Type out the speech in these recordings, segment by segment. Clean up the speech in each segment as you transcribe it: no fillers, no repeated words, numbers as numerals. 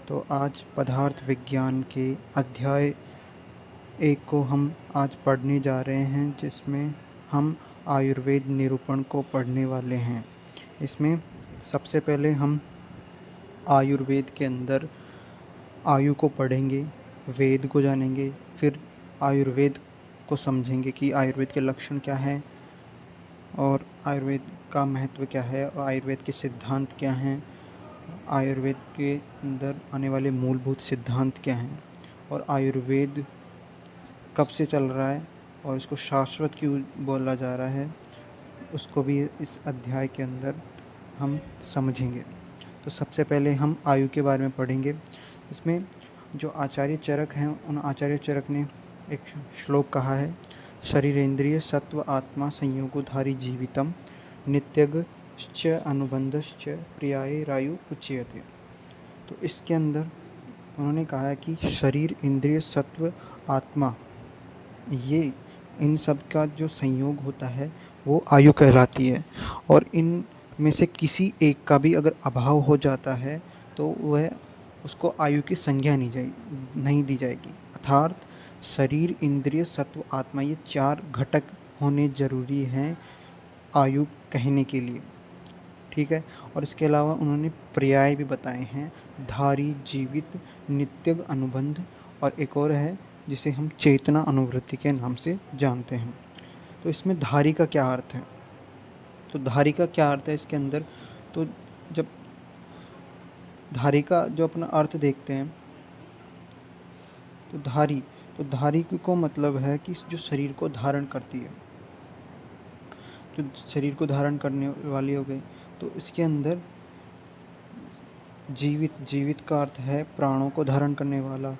तो आज पदार्थ विज्ञान के अध्याय 1 को हम आज पढ़ने जा रहे हैं, जिसमें हम आयुर्वेद निरूपण को पढ़ने वाले हैं। इसमें सबसे पहले हम आयुर्वेद के अंदर आयु को पढ़ेंगे, वेद को जानेंगे, फिर आयुर्वेद को समझेंगे कि आयुर्वेद के लक्षण क्या हैं और आयुर्वेद का महत्व क्या है और आयुर्वेद के सिद्धांत क्या हैं, आयुर्वेद के अंदर आने वाले मूलभूत सिद्धांत क्या हैं और आयुर्वेद कब से चल रहा है और इसको शाश्वत क्यों बोला जा रहा है, उसको भी इस अध्याय के अंदर हम समझेंगे। तो सबसे पहले हम आयु के बारे में पढ़ेंगे। इसमें जो आचार्य चरक हैं, उन आचार्य चरक ने एक श्लोक कहा है, शरीरेंद्रिय सत्व आत्मा संयोगोधारी जीवितम नित्यगश्च अनुबंधश्च प्रियाय रायु उच्यते। तो इसके अंदर उन्होंने कहा है कि शरीर, इंद्रिय, सत्व, आत्मा, ये इन सब का जो संयोग होता है वो आयु कहलाती है और इन में से किसी एक का भी अगर अभाव हो जाता है तो वह उसको आयु की संज्ञा नहीं दी जाएगी। अर्थात शरीर, इंद्रिय, सत्व, आत्मा, ये 4 घटक होने ज़रूरी हैं आयु कहने के लिए, ठीक है। और इसके अलावा उन्होंने पर्याय भी बताए हैं, धारी, जीवित, नित्यग, अनुबंध, और एक और है जिसे हम चेतना अनुवृत्ति के नाम से जानते हैं। तो इसमें धारी का क्या अर्थ है? तो धारी का क्या अर्थ है इसके अंदर? तो जब धारी का जो अपना अर्थ देखते हैं, तो धारी को मतलब है कि जो शरीर को धारण करती है, जो शरीर को धारण करने वाली हो गई। तो इसके अंदर जीवित का अर्थ है प्राणों को धारण करने वाला।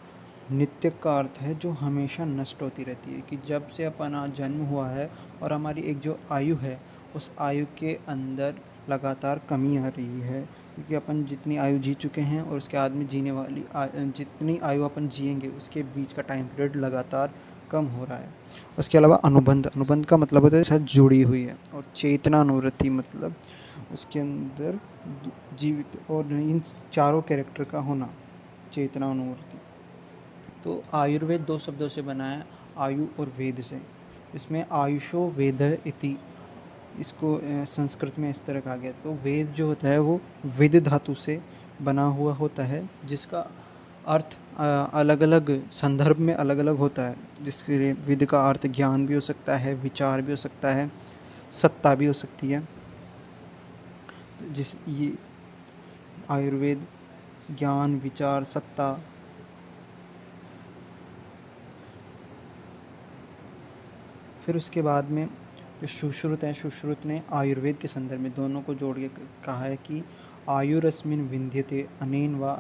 नित्य का अर्थ है जो हमेशा नष्ट होती रहती है, कि जब से अपना जन्म हुआ है और हमारी एक जो आयु है, उस आयु के अंदर लगातार कमी आ रही है, क्योंकि अपन जितनी आयु जी चुके हैं और उसके बाद में जीने वाली जितनी आयु अपन जिएंगे उसके बीच का टाइम पीरियड लगातार कम हो रहा है। उसके अलावा अनुबंध का मतलब होता है शायद जुड़ी हुई है, और चेतना अनुवृत्ति मतलब उसके अंदर जीवित और इन चारों कैरेक्टर का होना, चेतना अनुवृत्ति। तो आयुर्वेद 2 शब्दों से बना है, आयु और वेद से। इसमें आयुषो वेद इति, इसको संस्कृत में इस तरह कहा गया। तो वेद जो होता है वो विद धातु से बना हुआ होता है, जिसका अर्थ अलग अलग संदर्भ में अलग अलग होता है। जिसके लिए विद का अर्थ ज्ञान भी हो सकता है, विचार भी हो सकता है, सत्ता भी हो सकती है। ये आयुर्वेद ज्ञान, विचार, सत्ता, फिर उसके बाद में जो सुश्रुत है, सुश्रुत ने आयुर्वेद के संदर्भ में दोनों को जोड़ के कहा है कि आयुरस्मिन विंध्यते अनेन व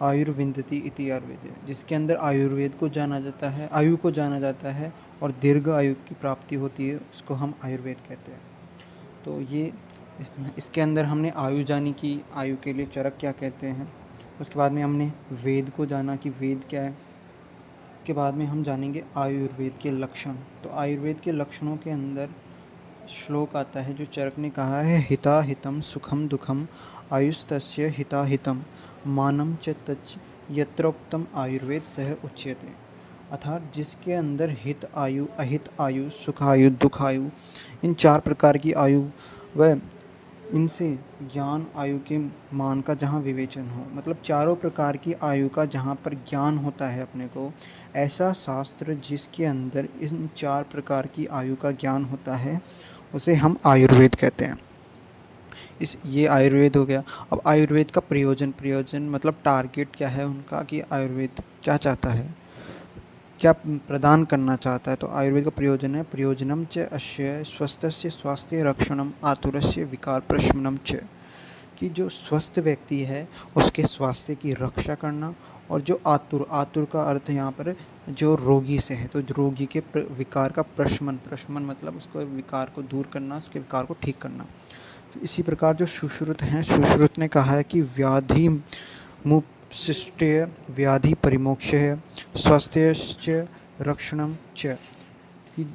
आयुर्विंदति इति आयुर्वेद, जिसके अंदर आयुर्वेद को जाना जाता है, आयु को जाना जाता है और दीर्घ आयु की प्राप्ति होती है, उसको हम आयुर्वेद कहते हैं। तो ये इसके अंदर हमने आयु जानी कि आयु के लिए चरक क्या कहते हैं। उसके बाद में हमने वेद को जाना कि वेद क्या है। के बाद में हम जानेंगे आयुर्वेद के लक्षण। तो आयुर्वेद के लक्षणों के अंदर श्लोक आता है जो चरक ने कहा है, हिता हितम सुखम दुखम आयुस्तस्य हिता हितम मानम च तच्च यत्रोक्तम आयुर्वेद सह उच्यते। अर्थात जिसके अंदर हित आयु, अहित आयु, सुखायु, दुखायु, इन 4 प्रकार की आयु व इनसे ज्ञान आयु के मान का जहाँ विवेचन हो, मतलब चारों प्रकार की आयु का जहाँ पर ज्ञान होता है अपने को, ऐसा शास्त्र जिसके अंदर इन 4 प्रकार की आयु का ज्ञान होता है, उसे हम आयुर्वेद कहते हैं। ये आयुर्वेद हो गया। अब आयुर्वेद का प्रयोजन मतलब टारगेट क्या है उनका, कि आयुर्वेद क्या चाहता है, क्या प्रदान करना चाहता है। तो आयुर्वेद का प्रयोजन है, प्रयोजनम च अस्य स्वस्थस्य स्वास्थ्य रक्षणम आतुरस्य विकार प्रशमनम च, कि जो स्वस्थ व्यक्ति है उसके स्वास्थ्य की रक्षा करना, और जो आतुर का अर्थ यहाँ पर जो रोगी से है, तो रोगी के विकार का प्रशमन मतलब उसको विकार को दूर करना, उसके विकार को ठीक करना। तो इसी प्रकार जो सुश्रुत हैं, सुश्रुत ने कहा है कि व्याधि मुपशिष्टय व्याधि परिमोक्षय स्वास्थ्यश्च रक्षणम च, कि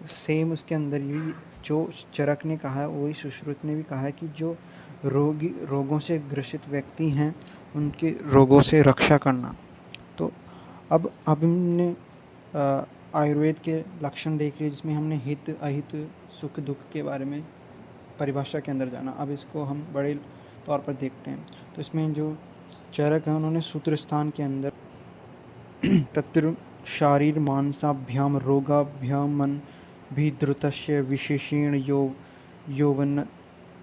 सेम उसके अंदर ही जो चरक ने कहा है वही सुश्रुत ने भी कहा है कि जो रोगों से ग्रसित व्यक्ति हैं उनके रोगों से रक्षा करना। तो अब हमने आयुर्वेद के लक्षण देख लिए, जिसमें हमने हित अहित सुख दुख के बारे में परिभाषा के अंदर जाना। अब इसको हम बड़े तौर पर देखते हैं। तो इसमें जो चरक है उन्होंने सूत्र स्थान के अंदर तत्र शारीर मांसाभ्याम रोगाभ्यामन भी द्रुतस्य विशेषेण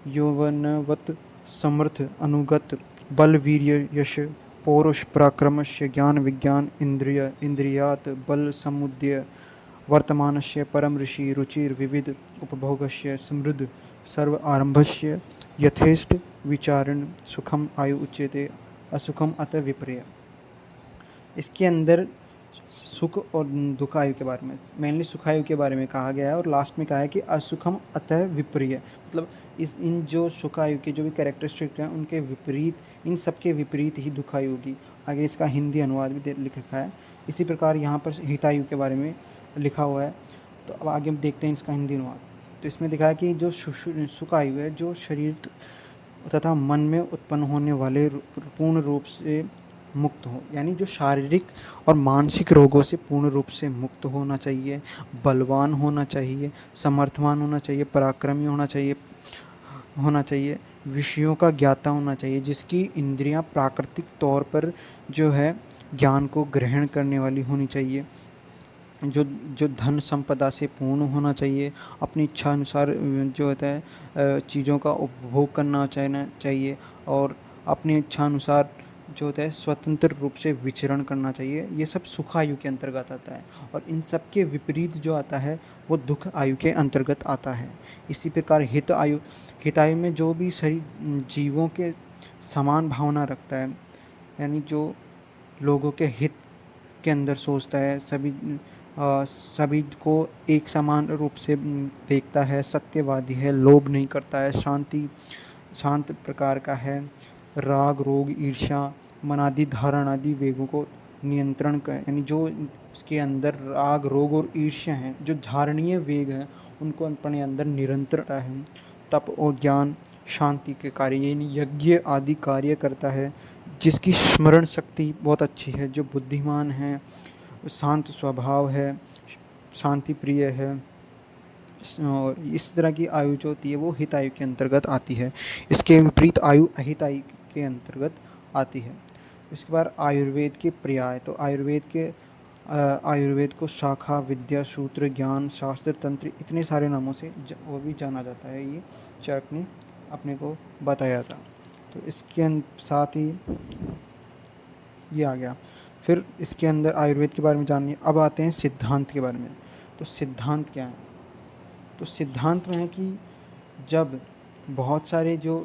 यौवनवत् समर्थ अनुगत बल वीर्य यश पौरुष पराक्रमस्य ज्ञान विज्ञान इंद्रियात् बल समुदय वर्तमानस्य परम ऋषि रुचिर विविध उपभोगस्य समृद्ध सर्व आरंभस्य यथेष्ट विचारण सुखम आयु उच्यते असुखम अत विपर्य। इसके अंदर सुख और दुख आयु के बारे में, मेनली सुख आयु के बारे में कहा गया है, और लास्ट में कहा है कि असुखम अतः विपर्य, मतलब इन जो सुख आयु के जो भी कैरेक्टरिस्टिक हैं उनके विपरीत, इन सब के विपरीत ही दुख आयु होगी। आगे इसका हिंदी अनुवाद भी लिख रखा है। इसी प्रकार यहाँ पर हितायु के बारे में लिखा हुआ है। तो अब आगे हम देखते हैं इसका हिंदी अनुवाद। तो इसमें दिखा है कि जो सुख आयु है जो शरीर तथा मन में उत्पन्न होने वाले पूर्ण रूप से मुक्त हो, यानी जो शारीरिक और मानसिक रोगों से पूर्ण रूप से मुक्त होना चाहिए, बलवान होना चाहिए, समर्थवान होना चाहिए, पराक्रमी होना चाहिए, विषयों का ज्ञाता होना चाहिए, जिसकी इंद्रियां प्राकृतिक तौर पर जो है ज्ञान को ग्रहण करने वाली होनी चाहिए, जो धन संपदा से पूर्ण होना चाहिए, अपनी इच्छा अनुसार जो होता है चीज़ों का उपभोग करना चाहिए, और अपनी इच्छा अनुसार जो होता है स्वतंत्र रूप से विचरण करना चाहिए। ये सब सुख आयु के अंतर्गत आता है। और इन सब के विपरीत जो आता है वो दुख आयु के अंतर्गत आता है। इसी प्रकार हित आयु में जो भी शरीर जीवों के समान भावना रखता है, यानी जो लोगों के हित के अंदर सोचता है, सभी को एक समान रूप से देखता है, सत्यवादी है, लोभ नहीं करता है, शांत प्रकार का है, राग रोग ईर्ष्या मनादि धारण आदि वेगों को नियंत्रण कर, यानी जो उसके अंदर राग रोग और ईर्ष्या हैं, जो धारणीय वेग हैं, उनको अपने अंदर निरंतरता है। तप और ज्ञान शांति के कार्य यानी यज्ञ आदि कार्य करता है, जिसकी स्मरण शक्ति बहुत अच्छी है, जो बुद्धिमान है, शांत स्वभाव है, शांति प्रिय है, और इस तरह की आयु जो होती है वो हित आयु के अंतर्गत आती है। इसके विपरीत आयु अहित आयु के अंतर्गत आती है। इसके बाद आयुर्वेद के पर्याय। तो आयुर्वेद को शाखा विद्या सूत्र ज्ञान शास्त्र तंत्र इतने सारे नामों से वो भी जाना जाता है। ये चरक ने अपने को बताया था। तो इसके साथ ही ये आ गया। फिर इसके अंदर आयुर्वेद के बारे में जानिए। अब आते हैं सिद्धांत के बारे में। तो सिद्धांत क्या है? तो सिद्धांत में है कि जब बहुत सारे जो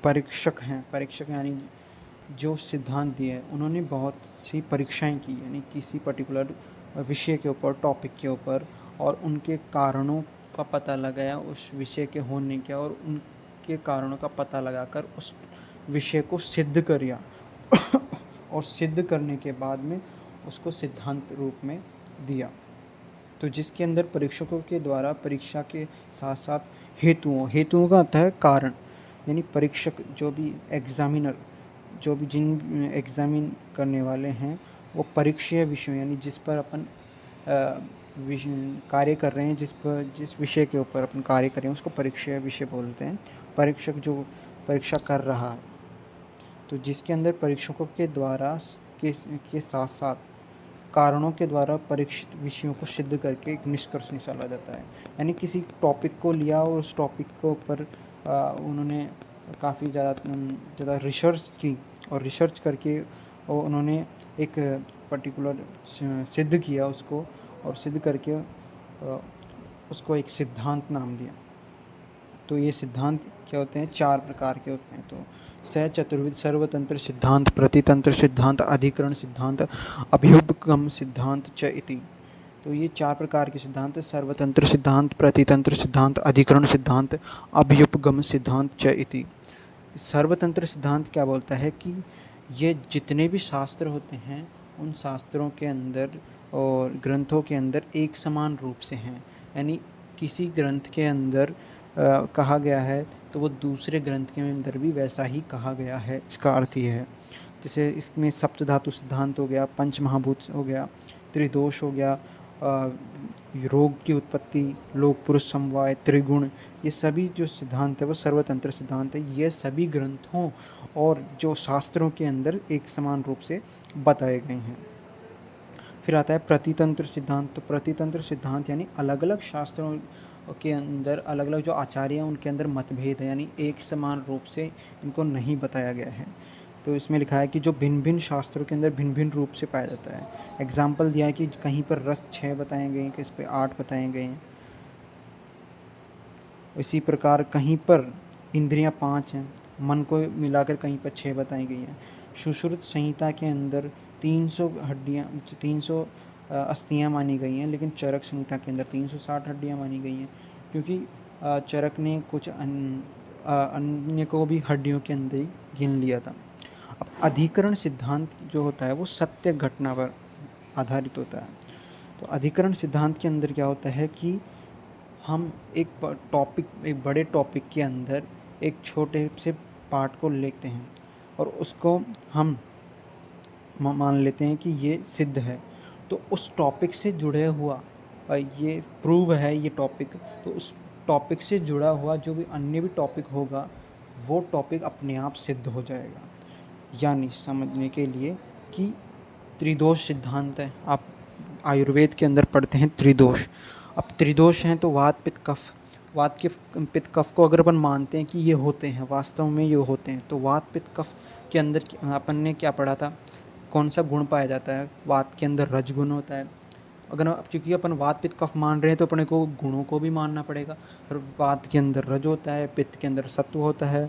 परीक्षक यानी जो सिद्धांत दिए हैं, उन्होंने बहुत सी परीक्षाएं की, यानी किसी पर्टिकुलर विषय के ऊपर, टॉपिक के ऊपर, और उनके कारणों का पता लगाया, उस विषय के होने का, और उनके कारणों का पता लगाकर उस विषय को सिद्ध किया और सिद्ध करने के बाद में उसको सिद्धांत रूप में दिया। तो जिसके अंदर परीक्षकों के द्वारा परीक्षा के साथ साथ हेतुओं का अर्थ है कारण, यानी परीक्षक जो भी एग्जामिनर, जो भी जिन एग्जामिन करने वाले हैं, वो परीक्षीय विषय यानी जिस पर अपन कार्य कर रहे हैं, जिस विषय के ऊपर अपन कार्य कर रहे हैं उसको परीक्षीय विषय बोलते हैं। परीक्षक जो परीक्षा कर रहा है, तो जिसके अंदर परीक्षकों के द्वारा के साथ साथ कारणों के द्वारा परीक्षित विषयों को सिद्ध करके एक निष्कर्ष निकाला जाता है। यानी किसी टॉपिक को लिया और उस टॉपिक के ऊपर उन्होंने काफ़ी ज़्यादा रिसर्च की, और रिसर्च करके उन्होंने एक पर्टिकुलर सिद्ध किया उसको, और सिद्ध करके उसको एक सिद्धांत नाम दिया। तो ये सिद्धांत क्या होते हैं? 4 प्रकार के होते हैं। तो चतुर्विध सर्वतंत्र सिद्धांत, प्रतितंत्र सिद्धांत, अधिकरण सिद्धांत, अभ्युपगम सिद्धांत च इति। तो ये 4 प्रकार के सिद्धांत, सर्वतंत्र सिद्धांत, प्रतितंत्र सिद्धांत, अधिकरण सिद्धांत, अभ्युपगम सिद्धांत च इति। सर्वतंत्र सिद्धांत क्या बोलता है कि ये जितने भी शास्त्र होते हैं उन शास्त्रों के अंदर और ग्रंथों के अंदर एक समान रूप से हैं, यानी किसी ग्रंथ के अंदर कहा गया है तो वो दूसरे ग्रंथ के अंदर भी वैसा ही कहा गया है। इसका अर्थ ये है, जैसे इसमें सप्त धातु सिद्धांत हो गया, पंच महाभूत हो गया, त्रिदोष हो गया, रोग की उत्पत्ति, लोक पुरुष समवाय, त्रिगुण, ये सभी जो सिद्धांत है वो सर्वतंत्र सिद्धांत है। ये सभी ग्रंथों और जो शास्त्रों के अंदर एक समान रूप से बताए गए हैं। फिर आता है प्रतितंत्र सिद्धांत। तो प्रतितंत्र सिद्धांत यानी अलग अलग शास्त्रों के अंदर अलग अलग जो आचार्य हैं उनके अंदर मतभेद है, यानी एक समान रूप से इनको नहीं बताया गया है। तो इसमें लिखा है कि जो भिन्न भिन्न शास्त्रों के अंदर भिन्न भिन्न रूप से पाया जाता है। एग्जाम्पल दिया है कि कहीं पर रस 6 बताए गए हैं, किस पे 8 बताए गए हैं। इसी प्रकार कहीं पर इंद्रियां 5 हैं, मन को मिलाकर कहीं पर 6 बताई गई हैं। सुश्रुत संहिता के अंदर 300 हड्डियाँ 300 अस्थियाँ मानी गई हैं, लेकिन चरक संहिता के अंदर 360 हड्डियाँ मानी गई हैं, क्योंकि चरक ने कुछ अन्य को भी हड्डियों के अंदर ही गिन लिया था। अब अधिकरण सिद्धांत जो होता है वो सत्य घटना पर आधारित होता है। तो अधिकरण सिद्धांत के अंदर क्या होता है कि हम एक बड़े टॉपिक के अंदर एक छोटे से पार्ट को लेते हैं और उसको हम मान लेते हैं कि ये सिद्ध है। तो उस टॉपिक से जुड़े हुआ ये प्रूव है ये टॉपिक, तो उस टॉपिक से जुड़ा हुआ जो भी अन्य भी टॉपिक होगा वो टॉपिक अपने आप सिद्ध हो जाएगा। यानी समझने के लिए कि त्रिदोष सिद्धांत है, आप आयुर्वेद के अंदर पढ़ते हैं त्रिदोष। अब त्रिदोष हैं तो वात पित्त कफ, वात के पित्त कफ को अगर अपन मानते हैं कि ये होते हैं, वास्तव में ये होते हैं, तो वात पित्त कफ के अंदर अपन ने क्या पढ़ा था, कौन सा गुण पाया जाता है? वात के अंदर रजगुण होता है। अगर क्योंकि अपन वात पित्त कफ मान रहे हैं तो अपने को गुणों को भी मानना पड़ेगा। और वात के अंदर रज होता है, पित्त के अंदर सत्व होता है,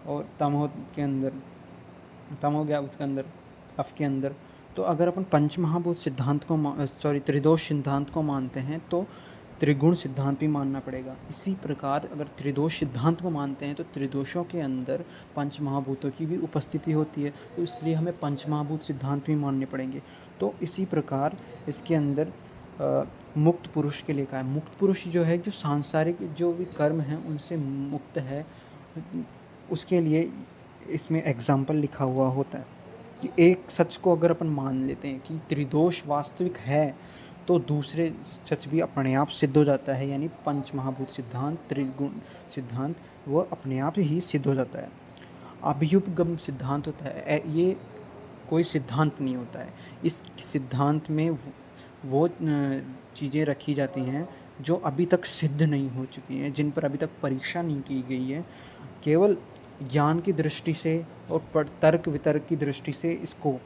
और तमो के अंदर तम हो गया उसके अंदर, कफ के अंदर। तो अगर अपन पंच महाभूत सिद्धांत को त्रिदोष सिद्धांत को मानते हैं तो त्रिगुण सिद्धांत भी मानना पड़ेगा। इसी प्रकार अगर त्रिदोष सिद्धांत को मानते हैं तो त्रिदोषों के अंदर पंच महाभूतों की भी उपस्थिति होती है, तो इसलिए हमें पंच महाभूत सिद्धांत भी मानने पड़ेंगे। तो इसी प्रकार इसके अंदर मुक्त पुरुष के लिए कहा है। मुक्त पुरुष जो है, जो सांसारिक जो भी कर्म हैं उनसे मुक्त है, उसके लिए इसमें एग्जाम्पल लिखा हुआ होता है कि एक सच को अगर अपन मान लेते हैं कि त्रिदोष वास्तविक है तो दूसरे सच भी अपने आप सिद्ध हो जाता है, यानी पंच महाभूत सिद्धांत, त्रिगुण सिद्धांत वो अपने आप ही सिद्ध हो जाता है। अभ्युपगम सिद्धांत होता है, ये कोई सिद्धांत नहीं होता है। इस सिद्धांत में वो चीज़ें रखी जाती हैं जो अभी तक सिद्ध नहीं हो चुकी हैं, जिन पर अभी तक परीक्षा नहीं की गई है। केवल ज्ञान की दृष्टि से और तर्क वितर्क की दृष्टि से इसको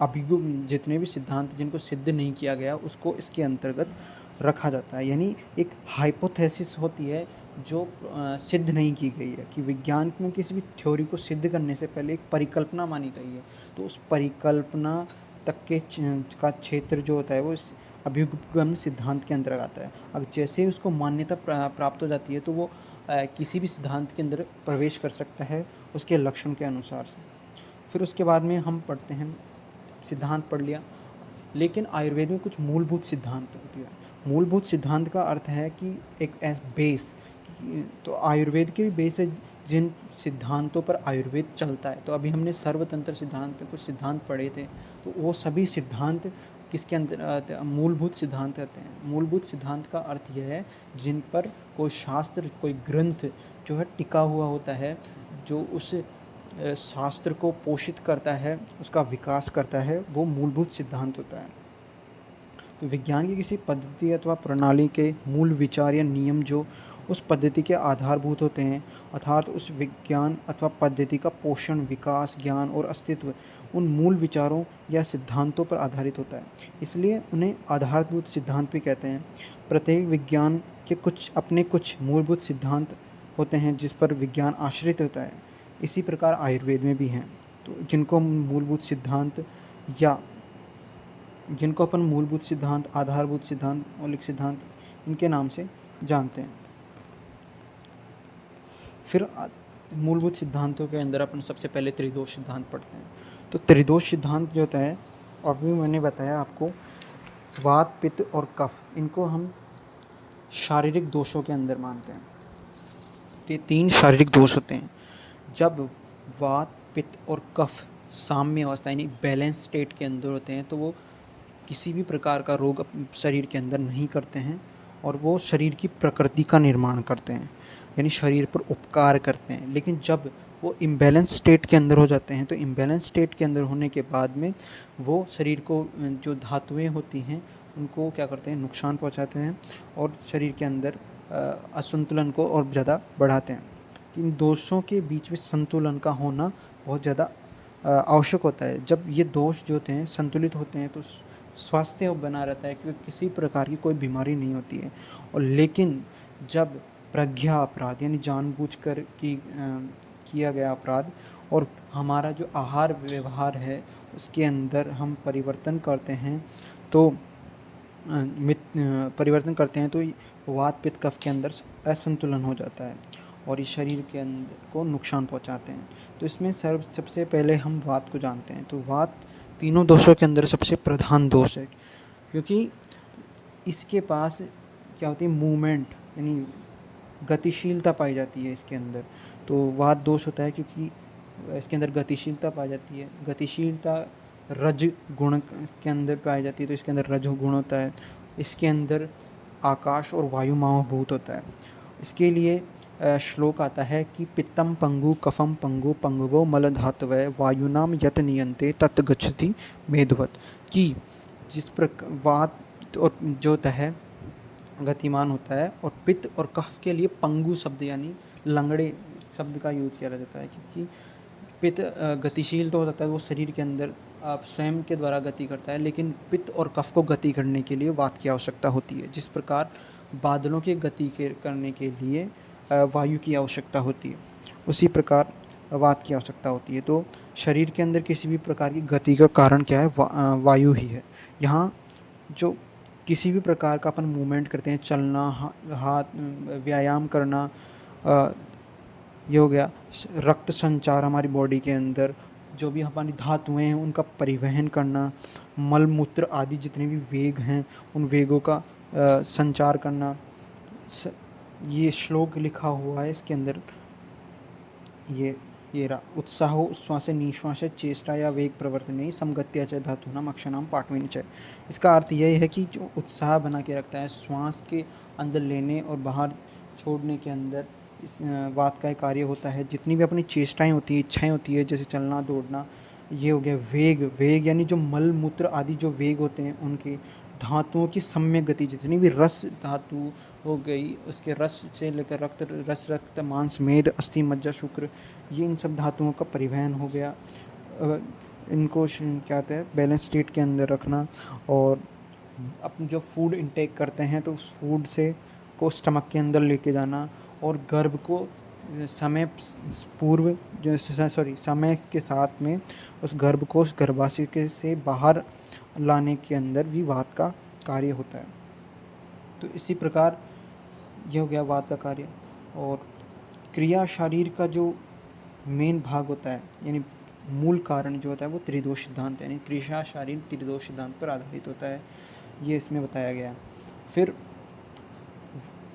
अभिगम जितने भी सिद्धांत जिनको सिद्ध नहीं किया गया उसको इसके अंतर्गत रखा जाता है। यानी एक हाइपोथेसिस होती है जो सिद्ध नहीं की गई है, कि विज्ञान में किसी भी थ्योरी को सिद्ध करने से पहले एक परिकल्पना मानी गई है, तो उस परिकल्पना तक के का क्षेत्र जो होता है वो इस अभ्युपगम सिद्धांत के अंतर्गत आता है। अब जैसे ही उसको मान्यता प्राप्त हो जाती है तो वो किसी भी सिद्धांत के अंदर प्रवेश कर सकता है उसके लक्षण के अनुसार से। फिर उसके बाद में हम पढ़ते हैं, सिद्धांत पढ़ लिया, लेकिन आयुर्वेद में कुछ मूलभूत सिद्धांत होते हैं। मूलभूत सिद्धांत का अर्थ है कि एक बेस, तो आयुर्वेद के भी बेस है जिन सिद्धांतों पर आयुर्वेद चलता है। तो अभी हमने सर्वतंत्र सिद्धांत पे कुछ सिद्धांत पढ़े थे, तो वो सभी सिद्धांत किसके अंदर मूलभूत सिद्धांत होते हैं। मूलभूत सिद्धांत का अर्थ यह है जिन पर कोई शास्त्र, कोई ग्रंथ जो है टिका हुआ होता है, जो उस शास्त्र को पोषित करता है, उसका विकास करता है, वो मूलभूत सिद्धांत होता है। तो विज्ञान की किसी पद्धति अथवा प्रणाली के मूल विचार या नियम जो उस पद्धति के आधारभूत होते हैं, अर्थात उस विज्ञान अथवा पद्धति का पोषण, विकास, ज्ञान और अस्तित्व उन मूल विचारों या सिद्धांतों पर आधारित होता है, इसलिए उन्हें आधारभूत सिद्धांत भी कहते हैं। प्रत्येक विज्ञान के कुछ मूलभूत सिद्धांत होते हैं जिस पर विज्ञान आश्रित होता है। इसी प्रकार आयुर्वेद में भी हैं, तो जिनको मूलभूत सिद्धांत या जिनको अपन मूलभूत सिद्धांत, आधारभूत सिद्धांत, मौलिक सिद्धांत इनके नाम से जानते हैं। फिर मूलभूत सिद्धांतों के अंदर अपन सबसे पहले त्रिदोष सिद्धांत पढ़ते हैं। तो त्रिदोष सिद्धांत जो होता है, अभी मैंने बताया आपको, वात, पित्त और कफ, इनको हम शारीरिक दोषों के अंदर मानते हैं। ये 3 शारीरिक दोष होते हैं। जब वात, पित्त और कफ साम्य अवस्था यानी बैलेंस स्टेट के अंदर होते हैं तो वो किसी भी प्रकार का रोग शरीर के अंदर नहीं करते हैं और वो शरीर की प्रकृति का निर्माण करते हैं, यानी शरीर पर उपकार करते हैं। लेकिन जब वो इम्बैलेंस स्टेट के अंदर हो जाते हैं तो इम्बैलेंस स्टेट के अंदर होने के बाद में वो शरीर को जो धातुएं होती हैं उनको क्या करते हैं, नुकसान पहुंचाते हैं और शरीर के अंदर असंतुलन को और ज़्यादा बढ़ाते हैं। इन दोषों के बीच में संतुलन का होना बहुत ज़्यादा आवश्यक होता है। जब ये दोष जो होते हैं संतुलित होते हैं तो स्वास्थ्य बना रहता है, क्योंकि किसी प्रकार की कोई बीमारी नहीं होती है। और लेकिन जब प्रज्ञा अपराध यानी जानबूझकर किया गया अपराध और हमारा जो आहार व्यवहार है उसके अंदर हम परिवर्तन करते हैं तो परिवर्तन करते हैं तो वात, पित्त, कफ के अंदर असंतुलन हो जाता है और इस शरीर के अंदर को नुकसान पहुंचाते हैं। तो इसमें सबसे पहले हम वात को जानते हैं। तो वात तीनों दोषों के अंदर सबसे प्रधान दोष है, क्योंकि इसके पास क्या होती है, मूवमेंट यानी गतिशीलता पाई जाती है इसके अंदर। तो वात दोष होता है क्योंकि इसके अंदर गतिशीलता पाई जाती है। गतिशीलता रज गुण के अंदर पाई जाती है, तो इसके अंदर रज गुण होता है। इसके अंदर आकाश और वायु महाभूत होता है। इसके लिए श्लोक आता है कि पित्तम पंगु कफम पंगु पंगवो मल धातवय वायुनाम यत नियंते तत् गच्छति मेधवत, कि जिस प्रकार वात और जो है गतिमान होता है और पित्त और कफ के लिए पंगु शब्द यानी लंगड़े शब्द का यूज किया जाता है, क्योंकि पित्त गतिशील तो हो जाता है, वो शरीर के अंदर आप स्वयं के द्वारा गति करता है, लेकिन पित्त और कफ को गति करने के लिए वात की आवश्यकता होती है। जिस प्रकार बादलों की गति करने के लिए वायु की आवश्यकता होती है, उसी प्रकार वात की आवश्यकता होती है। तो शरीर के अंदर किसी भी प्रकार की गति का कारण क्या है, वायु ही है। यहाँ जो किसी भी प्रकार का अपन मूवमेंट करते हैं, चलना, हाथ व्यायाम करना, ये हो गया रक्त संचार, हमारी बॉडी के अंदर जो भी हमारी धातुएं हैं उनका परिवहन करना, मल मूत्र आदि जितने भी वेग हैं उन वेगों का संचार करना। ये श्लोक लिखा हुआ है इसके अंदर, ये उत्साह उच्छ्वास निश्वास चेष्टा या वेग प्रवर्तने समगत्या च धातूनाम अक्षराणाम पाठवेन च। इसका अर्थ यह है कि जो उत्साह बना के रखता है श्वास के अंदर लेने और बाहर छोड़ने के अंदर, इस बात का कार्य होता है। जितनी भी अपनी चेष्टाएं होती है, इच्छाएं होती है, जैसे चलना दौड़ना, ये हो गया वेग यानी जो मल मूत्र आदि जो वेग होते हैं उनके धातुओं की सम्यक गति, जितनी भी रस धातु हो गई उसके रस से लेकर रक्त मांस मेद अस्थि मज्जा शुक्र, ये इन सब धातुओं का परिवहन हो गया। इनको क्या कहते हैं, बैलेंस स्टेट के अंदर रखना। और अपने जो फूड इंटेक करते हैं तो उस फूड से को स्टमक के अंदर लेके जाना और गर्भ को समय पूर्व समय के साथ में उस गर्भ को उस गर्भाशय के से बाहर लाने के अंदर भी वात का कार्य होता है। तो इसी प्रकार यह हो गया वात का कार्य। और क्रिया शरीर का जो मेन भाग होता है यानी मूल कारण जो होता है वो त्रिदोष सिद्धांत यानी क्रिया शरीर त्रिदोष सिद्धांत पर आधारित होता है, ये इसमें बताया गया है। फिर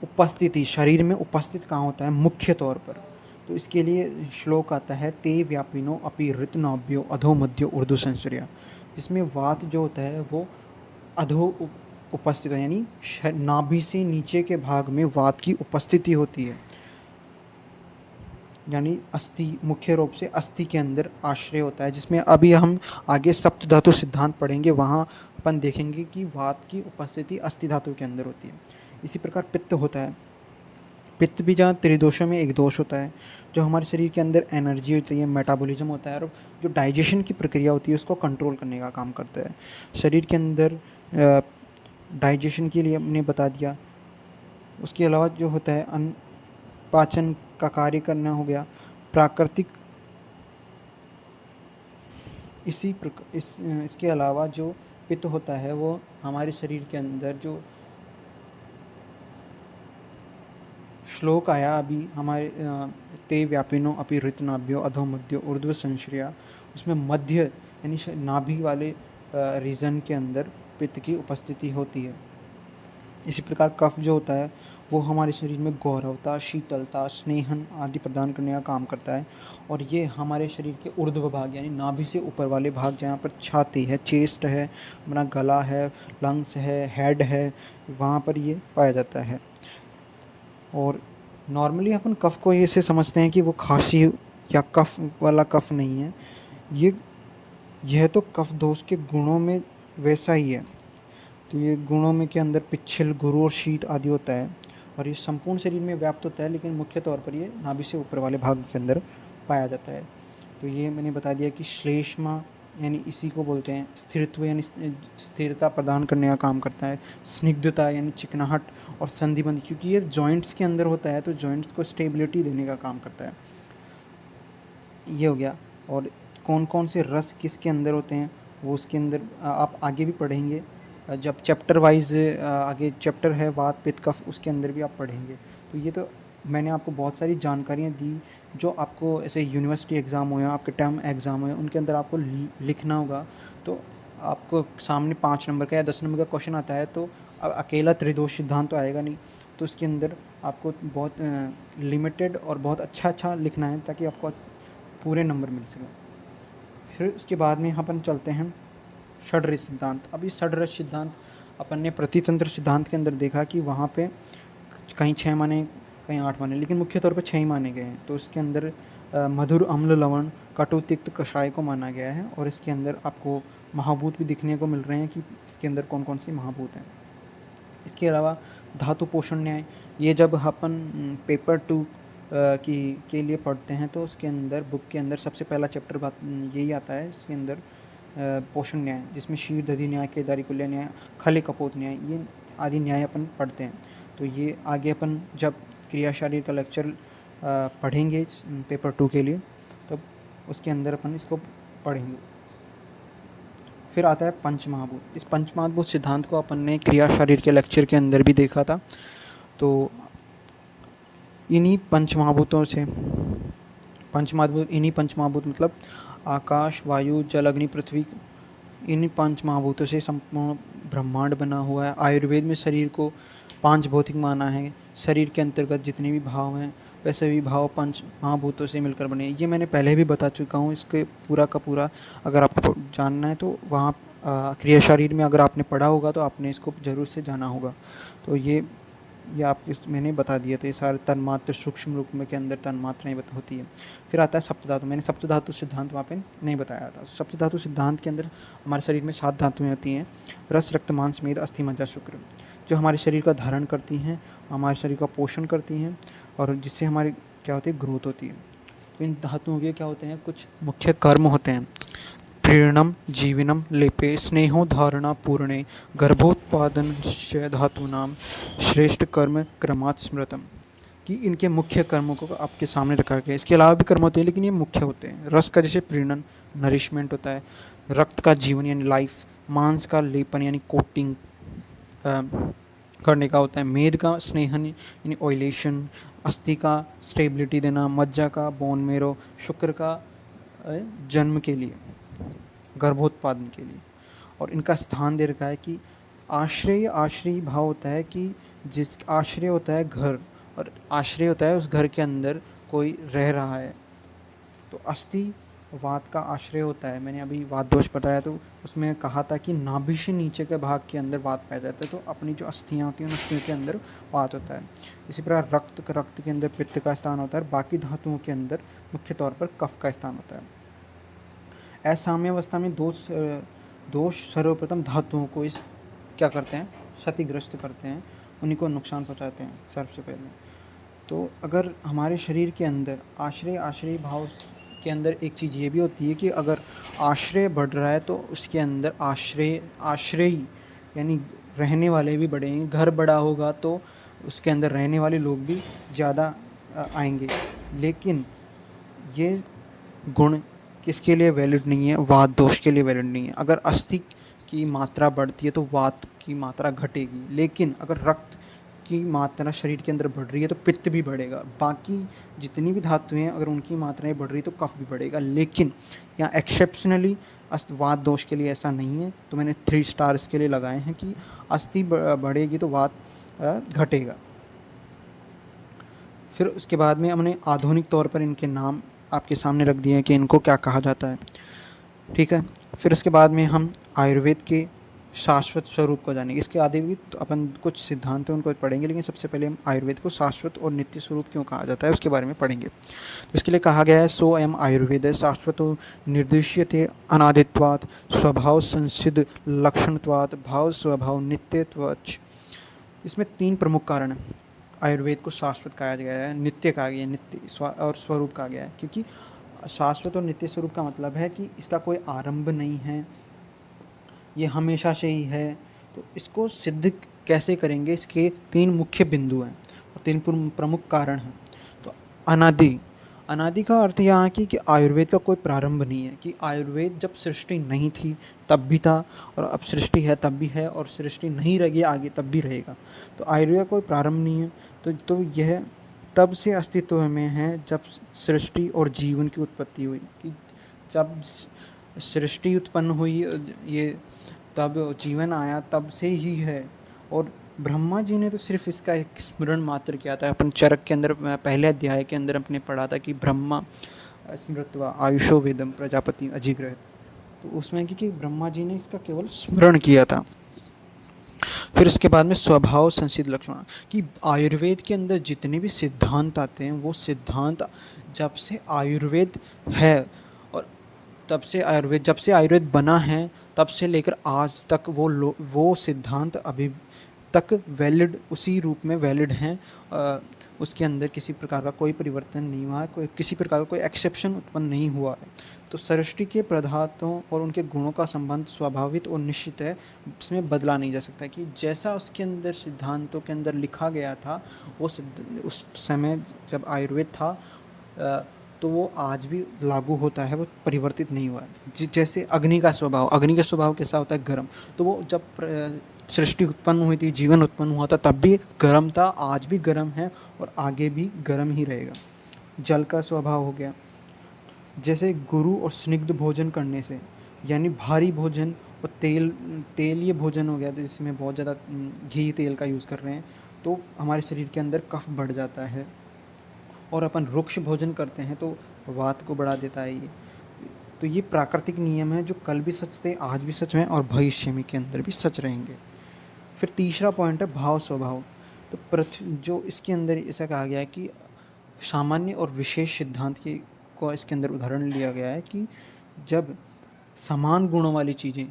उपस्थिति, शरीर में उपस्थित कहाँ होता है मुख्य तौर पर, तो इसके लिए श्लोक आता है ते व्यापिनो अपि ऋतनाभ्यो अधो मध्यो ऊर्ध्व संश्रया, जिसमें वात जो होता है वो अधो उपस्थित है, यानी नाभि से नीचे के भाग में वात की उपस्थिति होती है। यानी अस्थि, मुख्य रूप से अस्थि के अंदर आश्रय होता है, जिसमें अभी हम आगे सप्त धातु सिद्धांत पढ़ेंगे, वहाँ अपन देखेंगे कि वात की उपस्थिति अस्थि धातु के अंदर होती है। इसी प्रकार पित्त होता है। पित्त भी जहाँ त्रिदोषों में एक दोष होता है, जो हमारे शरीर के अंदर एनर्जी होती है, मेटाबॉलिज्म होता है और जो डाइजेशन की प्रक्रिया होती है उसको कंट्रोल करने का काम करता है। शरीर के अंदर डाइजेशन के लिए हमने बता दिया। उसके अलावा जो होता है अन्न पाचन का कार्य करना हो गया प्राकृतिक। इसके अलावा जो पित्त होता है वो हमारे शरीर के अंदर जो श्लोक आया अभी हमारे ते व्यापिनो अपि ऋतनाभ्यो अधो मध्यो ऊर्ध्व संश्रया, उसमें मध्य यानी नाभि वाले रीजन के अंदर पित्त की उपस्थिति होती है। इसी प्रकार कफ जो होता है वो हमारे शरीर में गौरवता, शीतलता, स्नेहन आदि प्रदान करने का काम करता है। और ये हमारे शरीर के ऊर्ध्व भाग यानी नाभि से ऊपर वाले भाग, जहाँ पर छाती है, चेस्ट है, अपना गला है, लंग्स है, हेड है, वहाँ पर ये पाया जाता है। और नॉर्मली अपन कफ को ऐसे समझते हैं कि वो खांसी या कफ वाला कफ नहीं है, ये यह तो कफ दोष के गुणों में वैसा ही है। तो ये गुणों में के अंदर पिच्छिल, गुरु और शीत आदि होता है, और ये संपूर्ण शरीर में व्याप्त होता है, लेकिन मुख्य तौर पर ये नाभि से ऊपर वाले भाग के अंदर पाया जाता है। तो ये मैंने बता दिया कि श्लेष्मा यानी इसी को बोलते हैं स्थिरत्व यानी स्थिरता प्रदान करने का काम करता है, स्निग्धता यानी चिकनाहट, और संधिबंध क्योंकि ये जॉइंट्स के अंदर होता है तो जॉइंट्स को स्टेबिलिटी देने का काम करता है। ये हो गया। और कौन कौन से रस किसके अंदर होते हैं वो उसके अंदर आप आगे भी पढ़ेंगे, जब चैप्टर वाइज आगे चैप्टर है वात पित्त कफ, उसके अंदर भी आप पढ़ेंगे। तो ये तो मैंने आपको बहुत सारी जानकारियाँ दी जो आपको ऐसे यूनिवर्सिटी एग्ज़ाम हो या आपके टर्म एग्ज़ाम हो उनके अंदर आपको लिखना होगा। तो आपको सामने 5 नंबर का या 10 नंबर का क्वेश्चन आता है तो अकेला त्रिदोष सिद्धांत तो आएगा नहीं, तो उसके अंदर आपको बहुत लिमिटेड और बहुत अच्छा लिखना है ताकि आपको पूरे नंबर मिल सकें। फिर उसके बाद में अपन चलते हैं षड्रस सिद्धांत। अब इस षड्रस सिद्धांत अपन ने प्रतितंत्र सिद्धांत के अंदर देखा कि वहाँ पे कहीं 6 माने, कहीं 8 माने, लेकिन मुख्य तौर पे 6 ही माने गए हैं। तो उसके अंदर मधुर, अम्ल, लवण, कटु, तिक्त, कषाय को माना गया है। और इसके अंदर आपको महाभूत भी दिखने को मिल रहे हैं कि इसके अंदर कौन कौन सी महाभूत हैं। इसके अलावा धातु पोषण न्याय, ये जब अपन पेपर 2 के लिए पढ़ते हैं तो उसके अंदर बुक के अंदर सबसे पहला चैप्टर बात यही आता है। इसके अंदर पोषण न्याय, जिसमें शीर दधि न्याय, केदारी कुल्य न्याय, खले कपोत न्याय, ये आदि न्याय अपन पढ़ते हैं। तो ये आगे अपन जब क्रिया शारीर का लेक्चर पढ़ेंगे पेपर 2 के लिए, तब उसके अंदर अपन इसको पढ़ेंगे। फिर आता है पंचमहाभूत। इस पंचमहाभूत सिद्धांत को अपन ने क्रिया शारीर के लेक्चर के अंदर भी देखा था। तो इन्हीं पंचमहाभूत मतलब आकाश, वायु, जल, अग्नि, पृथ्वी, इन्हीं 5 महाभूतों से संपूर्ण ब्रह्मांड बना हुआ है। आयुर्वेद में शरीर को 5 भौतिक माना है। शरीर के अंतर्गत जितने भी भाव हैं वैसे भी भाव 5 महाभूतों से मिलकर बने। ये मैंने पहले भी बता चुका हूँ। इसके पूरा का पूरा अगर आपको जानना है तो वहाँ क्रिया शरीर में अगर आपने पढ़ा होगा तो आपने इसको ज़रूर से जाना होगा। तो ये आप मैंने बता दिए थे। सारे तन्मात्र सूक्ष्म रूप में के अंदर तन्मात्राएँ होती है। फिर आता है सप्तधातु। मैंने सप्तधातु सिद्धांत वहाँ पे नहीं बताया था। सप्तधातु सिद्धांत के अंदर हमारे शरीर में 7 धातुएं होती हैं, रस, रक्त, मांस, मेद, अस्थि, मज्जा, शुक्र, जो हमारे शरीर का धारण करती हैं, हमारे शरीर का पोषण करती हैं और जिससे हमारी क्या होती है, ग्रोथ होती है। तो इन धातुओं के क्या होते हैं, कुछ मुख्य कर्म होते हैं। प्रीणम जीवनम लेपे स्नेहो धारणा पूर्णे गर्भोत्पादन धातूनाम श्रेष्ठ कर्म क्रमात् स्मृतम, कि इनके मुख्य कर्मों को आपके सामने रखा गया है। इसके अलावा भी कर्म होते हैं लेकिन ये मुख्य होते हैं। रस का जैसे प्रीणन नरिशमेंट होता है, रक्त का जीवन यानी लाइफ, मांस का लेपन यानी कोटिंग करने का होता है, मेद का स्नेहन यानी ऑयलेशन, अस्थि का स्टेबिलिटी देना, मज्जा का बोन मेरो, शुक्र का जन्म के लिए, गर्भोत्पादन के लिए। और इनका स्थान दे रखा है कि आश्रय भाव होता है कि जिस आश्रय होता है घर, और आश्रय होता है उस घर के अंदर कोई रह रहा है। तो अस्थि वात का आश्रय होता है। मैंने अभी वात दोष बताया तो उसमें कहा था कि नाभि से नीचे के भाग के अंदर वात पाया जाता है, तो अपनी जो अस्थियाँ होती हैं उन अस्थियों के अंदर वात होता है। इसी प्रकार रक्त के अंदर पित्त का स्थान होता है। बाकी धातुओं के अंदर मुख्य तौर पर कफ का स्थान होता है। असाम्यावस्था में दोष सर्वप्रथम धातुओं को इस क्या करते हैं, क्षतिग्रस्त करते हैं, उन्हीं को नुकसान पहुँचाते हैं सबसे पहले। तो अगर हमारे शरीर के अंदर आश्रय भाव के अंदर एक चीज़ ये भी होती है कि अगर आश्रय बढ़ रहा है तो उसके अंदर आश्रयी यानी रहने वाले भी बढ़ेंगे। घर बड़ा होगा तो उसके अंदर रहने वाले लोग भी ज़्यादा आएंगे। लेकिन ये गुण किसके लिए वैलिड नहीं है, वात दोष के लिए वैलिड नहीं है। अगर अस्थि की मात्रा बढ़ती है तो वात की मात्रा घटेगी, लेकिन अगर रक्त की मात्रा शरीर के अंदर बढ़ रही है तो पित्त भी बढ़ेगा। बाकी जितनी भी धातुएं हैं अगर उनकी मात्राएं बढ़ रही है तो कफ भी बढ़ेगा। लेकिन यहाँ एक्सेप्शनली वात दोष के लिए ऐसा नहीं है, तो मैंने 3 स्टार इसके लिए लगाए हैं कि अस्थि बढ़ेगी तो वात घटेगा। फिर उसके बाद में हमने आधुनिक तौर पर इनके नाम आपके सामने रख दिए हैं कि इनको क्या कहा जाता है, ठीक है। फिर उसके बाद में हम आयुर्वेद के शाश्वत स्वरूप को जानेंगे। इसके आगे भी तो अपन कुछ सिद्धांत हैं उनको पढ़ेंगे, लेकिन सबसे पहले हम आयुर्वेद को शाश्वत और नित्य स्वरूप क्यों कहा जाता है उसके बारे में पढ़ेंगे। तो इसके लिए कहा गया है, सो अयम आयुर्वेद शाश्वतो निर्दिश्यते अनादित्वात् स्वभाव संसिद्ध लक्षणत्वात् भाव स्वभाव नित्यत्वाच्च। इसमें 3 प्रमुख कारण हैं। आयुर्वेद को शाश्वत कहा गया है, नित्य कहा गया है, नित्य और स्वरूप कहा गया है, क्योंकि शाश्वत और नित्य स्वरूप का मतलब है कि इसका कोई आरंभ नहीं है, ये हमेशा से ही है। तो इसको सिद्ध कैसे करेंगे, इसके 3 मुख्य बिंदु हैं और 3 प्रमुख कारण हैं। तो अनादि, अनादि का अर्थ यहाँ है कि आयुर्वेद का कोई प्रारंभ नहीं है, कि आयुर्वेद जब सृष्टि नहीं थी तब भी था, और अब सृष्टि है तब भी है, और सृष्टि नहीं रहेगी आगे तब भी रहेगा। तो आयुर्वेद का कोई प्रारंभ नहीं है। तो यह तब से अस्तित्व में है जब सृष्टि और जीवन की उत्पत्ति हुई, कि जब सृष्टि उत्पन्न हुई, ये तब जीवन आया, तब से ही है। और ब्रह्मा जी ने तो सिर्फ इसका एक स्मरण मात्र किया था। अपन चरक के अंदर पहले अध्याय के अंदर अपने पढ़ा था कि ब्रह्मा स्मृत्वा आयुषो वेदम प्रजापति अजिग्रह, तो उसमें कि ब्रह्मा जी ने इसका केवल स्मरण किया था। फिर इसके बाद में स्वभाव संसिद्ध लक्षण, कि आयुर्वेद के अंदर जितने भी सिद्धांत आते हैं वो सिद्धांत जब से आयुर्वेद है, और जब से आयुर्वेद बना है तब से लेकर आज तक वो सिद्धांत अभी तक वैलिड, उसी रूप में वैलिड हैं। उसके अंदर किसी प्रकार का कोई परिवर्तन नहीं हुआ है, कोई किसी प्रकार का कोई एक्सेप्शन उत्पन्न नहीं हुआ है। तो सृष्टि के पदार्थों और उनके गुणों का संबंध स्वाभाविक और निश्चित है, इसमें बदला नहीं जा सकता। कि जैसा उसके अंदर सिद्धांतों के अंदर लिखा गया था, वो उस समय जब आयुर्वेद था, तो वो आज भी लागू होता है, वो परिवर्तित नहीं हुआ है। जैसे अग्नि का स्वभाव कैसा होता है, गर्म। तो वो जब सृष्टि उत्पन्न हुई थी, जीवन उत्पन्न हुआ था, तब भी गर्म था, आज भी गर्म है और आगे भी गर्म ही रहेगा। जल का स्वभाव हो गया, जैसे गुरु और स्निग्ध भोजन करने से, यानी भारी भोजन और तेलीय भोजन हो गया, तो जिसमें बहुत ज़्यादा घी तेल का यूज़ कर रहे हैं, तो हमारे शरीर के अंदर कफ बढ़ जाता है। और अपन रुक्ष भोजन करते हैं तो वात को बढ़ा देता है ये। तो ये प्राकृतिक नियम है जो कल भी सच थे, आज भी सच हैं और भविष्य में के अंदर भी सच रहेंगे। फिर तीसरा पॉइंट है भाव स्वभाव। तो जो इसके अंदर ऐसा कहा गया है कि सामान्य और विशेष सिद्धांत को इसके अंदर उदाहरण लिया गया है, कि जब समान गुणों वाली चीज़ें,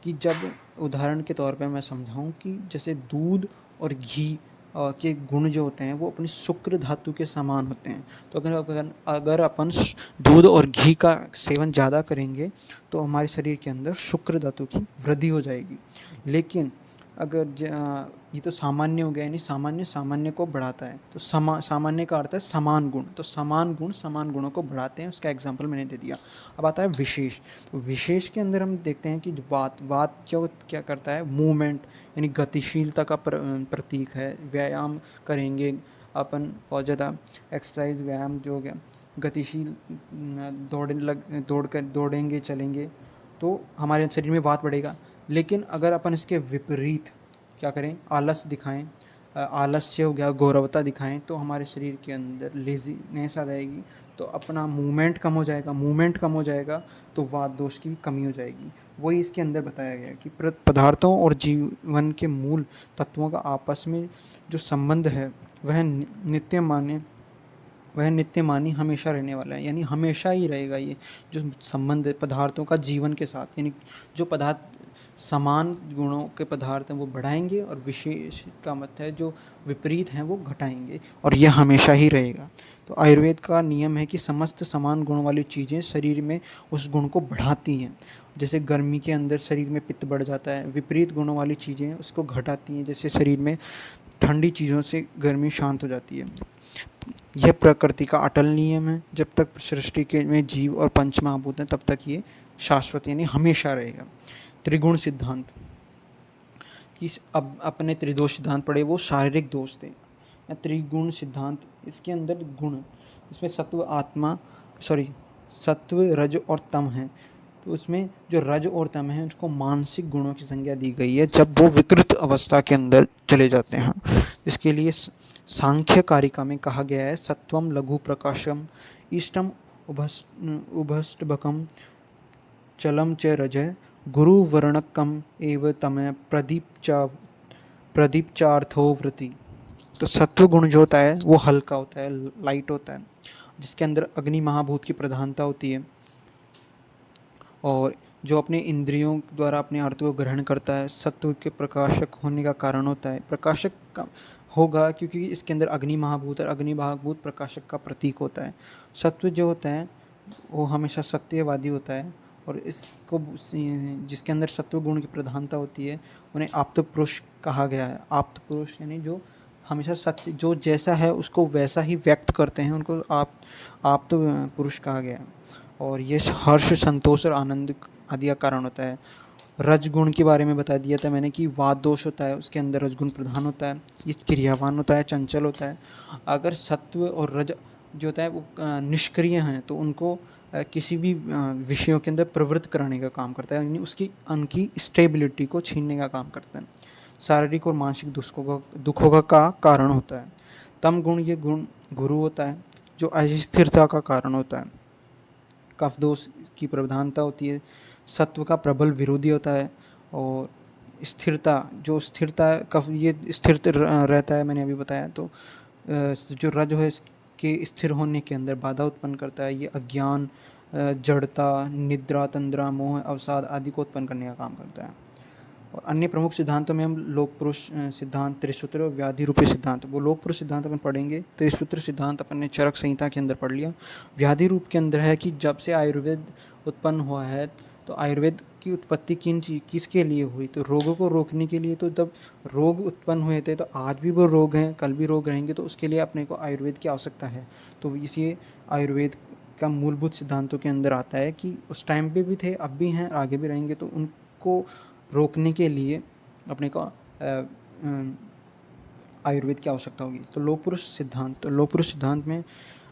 कि जब उदाहरण के तौर पे मैं समझाऊं कि जैसे दूध और घी के गुण जो होते हैं वो अपनी शुक्र धातु के समान होते हैं। तो अगर अपन दूध और घी का सेवन ज़्यादा करेंगे तो हमारे शरीर के अंदर शुक्र धातु की वृद्धि हो जाएगी। लेकिन अगर ये तो सामान्य हो गया, यानी सामान्य को बढ़ाता है। तो सामान्य का अर्थ है समान गुण, तो समान गुणों को बढ़ाते हैं। उसका एग्जाम्पल मैंने दे दिया। अब आता है विशेष। तो विशेष के अंदर हम देखते हैं कि वात क्या करता है, मूवमेंट, यानी गतिशीलता का प्रतीक है। व्यायाम करेंगे अपन, बहुत ज़्यादा एक्सरसाइज व्यायाम जो हो गया, गतिशील दौड़ेंगे चलेंगे तो हमारे शरीर में वात बढ़ेगा। लेकिन अगर अपन इसके विपरीत क्या करें, आलस दिखाएं, आलस्य हो गया, गौरवता दिखाएं, तो हमारे शरीर के अंदर लेजीनेस आ जाएगी, तो अपना मूवमेंट कम हो जाएगा, तो वात दोष की भी कमी हो जाएगी। वही इसके अंदर बताया गया कि पदार्थों और जीवन के मूल तत्वों का आपस में जो संबंध है वह नित्य मानी हमेशा रहने वाला है, यानी हमेशा ही रहेगा। ये जो संबंध है पदार्थों का जीवन के साथ, यानी जो पदार्थ समान गुणों के पदार्थ हैं वो बढ़ाएंगे, और विशेष का मतलब है जो विपरीत हैं वो घटाएंगे, और यह हमेशा ही रहेगा। तो आयुर्वेद का नियम है कि समस्त समान गुणों वाली चीज़ें शरीर में उस गुण को बढ़ाती हैं। जैसे गर्मी के अंदर शरीर में पित्त बढ़ जाता है, विपरीत गुणों वाली चीज़ें उसको घटाती हैं। जैसे शरीर में ठंडी चीज़ों से गर्मी शांत हो जाती है। यह प्रकृति का अटल नियम है। जब तक सृष्टि के में जीव और पंच महाभूत हैं तब तक ये शाश्वत यानी हमेशा रहेगा। त्रिगुण सिद्धांत, कि अब अपने त्रिदोष सिद्धांत पढ़े, वो शारीरिक दोष थे। या त्रिगुण सिद्धांत, इसके अंदर गुण, इसमें सत्व रज और तम है। तो उसमें जो रज और तम है उसको मानसिक गुणों की संज्ञा दी गई है जब वो विकृत अवस्था के अंदर चले जाते हैं। इसके लिए सांख्य कारिका में कहा गया है सत्वम लघु प्रकाशम इष्टम उभष्टबकम चलम च रजः गुरु वर्णकम एव तमः प्रदीप चार्थो वृत्ति। तो सत्व गुण जो होता है वो हल्का होता है, लाइट होता है, जिसके अंदर अग्नि महाभूत की प्रधानता होती है और जो अपने इंद्रियों द्वारा अपने अर्थ को ग्रहण करता है, सत्व के प्रकाशक होने का कारण होता है। प्रकाशक का होगा क्योंकि इसके अंदर अग्नि महाभूत और अग्नि महाभूत प्रकाशक का प्रतीक होता है। सत्व जो होता है वो हमेशा सत्यवादी होता है और इसको जिसके अंदर सत्व गुण की प्रधानता होती है उन्हें आप्त पुरुष कहा गया है। आप्त पुरुष यानी जो हमेशा सत्य, जो जैसा है उसको वैसा ही व्यक्त करते हैं, उनको आप्त पुरुष कहा गया है। और ये हर्ष, संतोष और आनंद आदि का कारण होता है। रजगुण के बारे में बता दिया था मैंने कि वाद दोष होता है, उसके अंदर रजगुण प्रधान होता है, ये क्रियावान होता है, चंचल होता है। अगर सत्व और रज जो होता है वो निष्क्रिय हैं तो उनको किसी भी विषयों के अंदर प्रवृत्त कराने का काम करता है, यानी उनकी स्टेबिलिटी को छीनने का काम करता है, शारीरिक और मानसिक दुखों का कारण होता है। तम गुण, ये गुण गुरु होता है जो अस्थिरता का कारण होता है, कफ दोष की प्रधानता होती है, सत्व का प्रबल विरोधी होता है और स्थिरता, जो स्थिरता कफ ये स्थिर रहता है, मैंने अभी बताया। तो जो रज है इसके स्थिर होने के अंदर बाधा उत्पन्न करता है। ये अज्ञान, जड़ता, निद्रा, तंद्रा, मोह, अवसाद आदि को उत्पन्न करने का काम करता है। और अन्य प्रमुख सिद्धांतों में हम लोक पुरुष सिद्धांत, त्रिसूत्र और व्याधि रूपी सिद्धांत, वो लोक पुरुष सिद्धांत अपन पढ़ेंगे। त्रिसूत्र सिद्धांत अपन ने चरक संहिता के अंदर पढ़ लिया। व्याधि रूप के अंदर है कि जब से आयुर्वेद उत्पन्न हुआ है तो आयुर्वेद की उत्पत्ति किसके लिए हुई, तो रोगों को रोकने के लिए। तो जब रोग उत्पन्न हुए थे तो आज भी वो रोग हैं, कल भी रोग रहेंगे, तो उसके लिए अपने को आयुर्वेद की आवश्यकता है। तो इसी आयुर्वेद का मूलभूत सिद्धांतों के अंदर आता है कि उस टाइम पे भी थे, अब भी हैं, आगे भी रहेंगे, तो उनको रोकने के लिए अपने को आयुर्वेद की आवश्यकता होगी। तो लोक पुरुष सिद्धांत, तो लोक पुरुष सिद्धांत में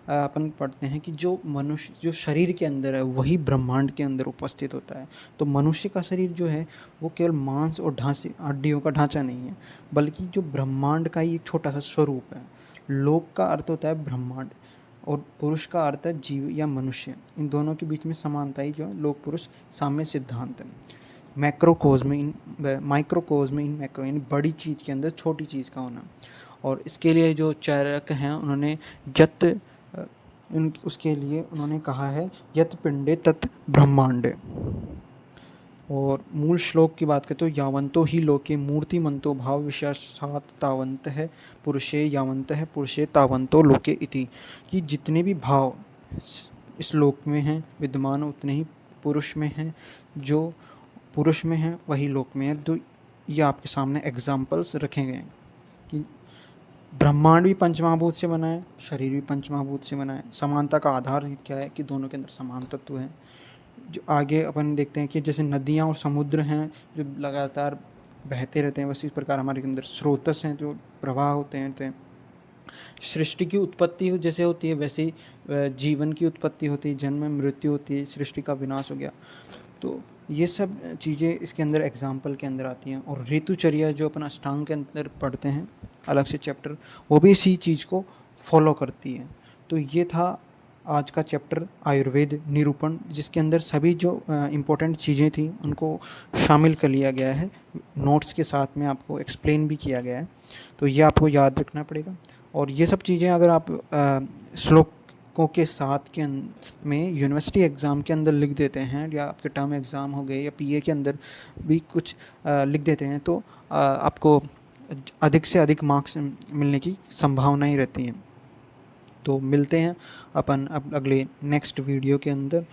अपन पढ़ते हैं कि जो मनुष्य जो शरीर के अंदर है वही ब्रह्मांड के अंदर उपस्थित होता है। तो मनुष्य का शरीर जो है वो केवल मांस और हड्डियों का ढांचा नहीं है, बल्कि जो ब्रह्मांड का ही एक छोटा सा स्वरूप है। लोक का अर्थ होता है ब्रह्मांड और पुरुष का अर्थ है जीव या मनुष्य। इन दोनों के बीच में समानता ही जो है लोक पुरुष साम्य सिद्धांत है। मैक्रोकोज्म इन माइक्रोकोज्म इन मैक्रो, यानी बड़ी चीज़ के अंदर छोटी चीज़ का होना। और इसके लिए जो चरक हैं उन्होंने उसके लिए उन्होंने कहा है यत पिंडे तत् ब्रह्मांडे। और मूल श्लोक की बात करें तो यावंतो ही लोके मूर्तिमंतो भाव विशेषात तावंत है पुरुषे यावंत है पुरुषे तावंतो लोके इति, कि जितने भी भाव इस लोक में हैं विद्यमान उतने ही पुरुष में हैं, जो पुरुष में है वही लोक में है। तो ये आपके सामने एग्जाम्पल्स रखे गए हैं कि ब्रह्मांड भी पंचमहाभूत से बना है, शरीर भी पंचमहाभूत से बना है। समानता का आधार क्या है कि दोनों के अंदर समान तत्व हैं। जो आगे अपन देखते हैं कि जैसे नदियाँ और समुद्र हैं जो लगातार बहते रहते हैं, वैसे इस प्रकार हमारे अंदर स्रोतस हैं जो प्रवाह होते हैं। सृष्टि की उत्पत्ति जैसे होती है वैसे ही जीवन की उत्पत्ति होती है, जन्म मृत्यु होती है, सृष्टि का विनाश हो गया। तो ये सब चीज़ें इसके अंदर एग्जाम्पल के अंदर आती हैं। और ऋतुचर्या जो अपन अष्टांग के अंदर पढ़ते हैं अलग से चैप्टर, वो भी इसी चीज़ को फॉलो करती है। तो ये था आज का चैप्टर आयुर्वेद निरूपण, जिसके अंदर सभी जो इम्पोर्टेंट चीज़ें थी उनको शामिल कर लिया गया है, नोट्स के साथ में आपको एक्सप्लेन भी किया गया है। तो ये आपको याद रखना पड़ेगा। और ये सब चीज़ें अगर आप श्लोकों के साथ में यूनिवर्सिटी एग्ज़ाम के अंदर लिख देते हैं, या आपके टर्म एग्ज़ाम हो गए या पीए के अंदर भी कुछ लिख देते हैं, तो आपको अधिक से अधिक मार्क्स मिलने की संभावना ही रहती है। तो मिलते हैं अपन अब अगले नेक्स्ट वीडियो के अंदर।